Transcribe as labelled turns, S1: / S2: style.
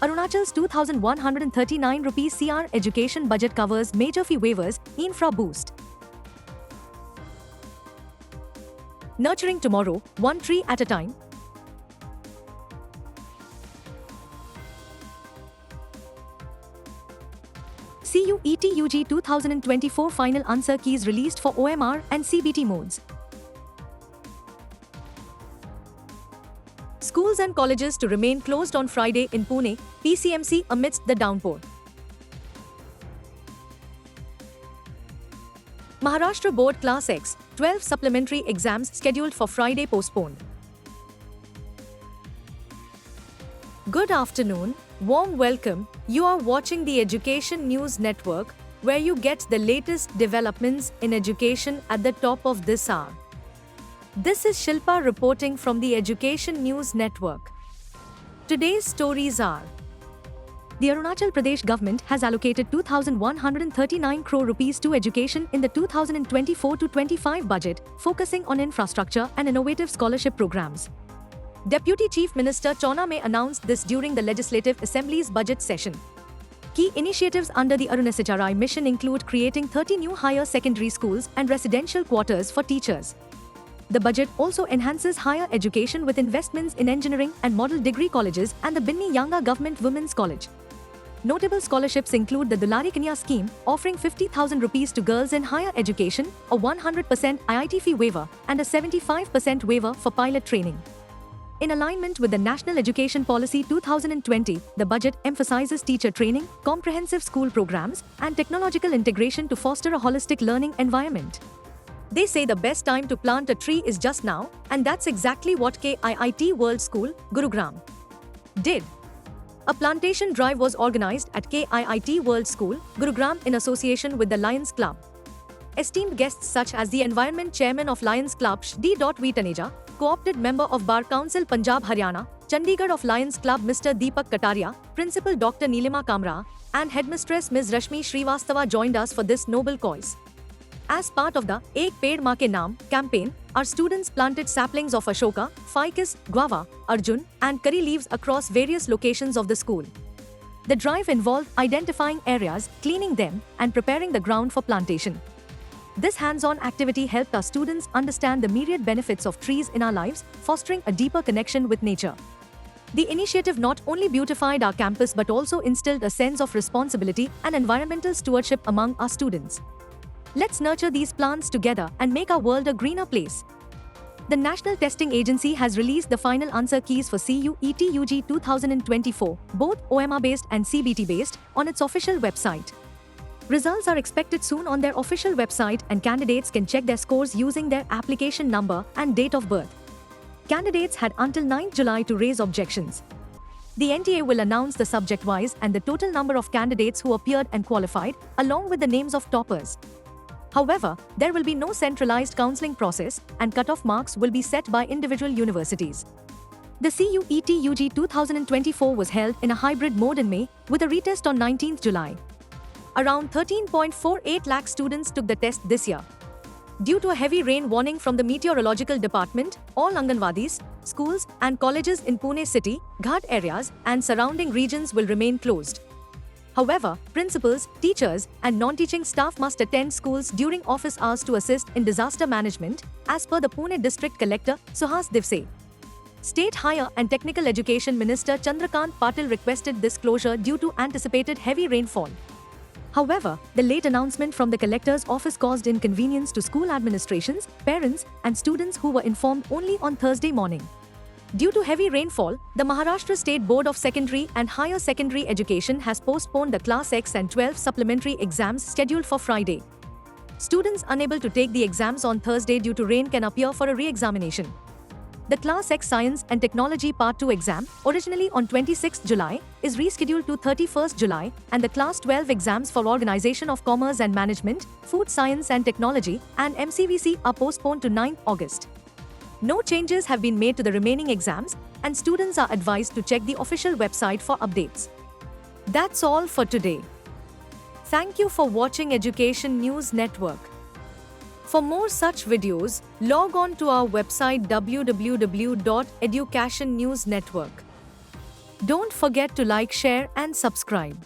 S1: Arunachal's 2,139 rupees CR education budget covers major fee waivers, infra boost. Nurturing tomorrow, one tree at a time. CUET UG 2024 final answer keys released for OMR and CBT modes. Schools and colleges to remain closed on Friday in Pune, PCMC amidst the downpour. Maharashtra Board Class X, 12 supplementary exams scheduled for Friday postponed. Good afternoon, warm welcome. You are watching the Education News Network, where you get the latest developments in education at the top of this hour. This is Shilpa reporting from the Education News Network. Today's stories are: the Arunachal Pradesh government has allocated 2,139 crore rupees to education in the 2024-25 budget, focusing on infrastructure and innovative scholarship programs. Deputy Chief Minister Chona May announced this during the Legislative Assembly's budget session. Key initiatives under the Arunacharai mission include creating 30 new higher secondary schools and residential quarters for teachers. The budget also enhances higher education with investments in engineering and model degree colleges and the Binni Yanga Government Women's College. Notable scholarships include the Dulari Kanya scheme, offering 50,000 rupees to girls in higher education, a 100% IIT fee waiver, and a 75% waiver for pilot training. In alignment with the National Education Policy 2020, the budget emphasizes teacher training, comprehensive school programs, and technological integration to foster a holistic learning environment. They say the best time to plant a tree is just now, and that's exactly what KIIT World School, Gurugram, did. A plantation drive was organized at KIIT World School, Gurugram in association with the Lions Club. Esteemed guests such as the Environment Chairman of Lions Club D. V. Taneja, Co-opted Member of Bar Council Punjab Haryana, Chandigarh of Lions Club Mr. Deepak Kataria, Principal Dr. Nilima Kamra, and Headmistress Ms. Rashmi Srivastava joined us for this noble cause. As part of the Ek Ped Maa Ke Naam campaign, our students planted saplings of Ashoka, ficus, guava, arjun, and curry leaves across various locations of the school. The drive involved identifying areas, cleaning them, and preparing the ground for plantation. This hands-on activity helped our students understand the myriad benefits of trees in our lives, fostering a deeper connection with nature. The initiative not only beautified our campus but also instilled a sense of responsibility and environmental stewardship among our students. Let's nurture these plants together and make our world a greener place. The National Testing Agency has released the final answer keys for CUET UG 2024, both OMR-based and CBT-based, on its official website. Results are expected soon on their official website, and candidates can check their scores using their application number and date of birth. Candidates had until 9th July to raise objections. The NTA will announce the subject-wise and the total number of candidates who appeared and qualified, along with the names of toppers. However, there will be no centralized counseling process, and cut-off marks will be set by individual universities. The CUET UG 2024 was held in a hybrid mode in May, with a retest on 19th July. Around 13.48 lakh students took the test this year. Due to a heavy rain warning from the Meteorological Department, all Anganwadis, schools, and colleges in Pune city, Ghat areas, and surrounding regions will remain closed. However, principals, teachers, and non-teaching staff must attend schools during office hours to assist in disaster management, as per the Pune District Collector, Suhas Divse. State Higher and Technical Education Minister Chandrakant Patil requested this closure due to anticipated heavy rainfall. However, the late announcement from the collector's office caused inconvenience to school administrations, parents, and students who were informed only on Thursday morning. Due to heavy rainfall, the Maharashtra State Board of Secondary and Higher Secondary Education has postponed the Class X and 12 supplementary exams scheduled for Friday. Students unable to take the exams on Thursday due to rain can appear for a re-examination. The Class X Science and Technology Part 2 exam, originally on 26th July, is rescheduled to 31st July, and the Class 12 exams for Organization of Commerce and Management, Food Science and Technology, and MCVC are postponed to 9th August. No changes have been made to the remaining exams, and students are advised to check the official website for updates. That's all for today. Thank you for watching Education News Network. For more such videos, log on to our website www.educationnewsnetwork. Don't forget to like, share, and subscribe.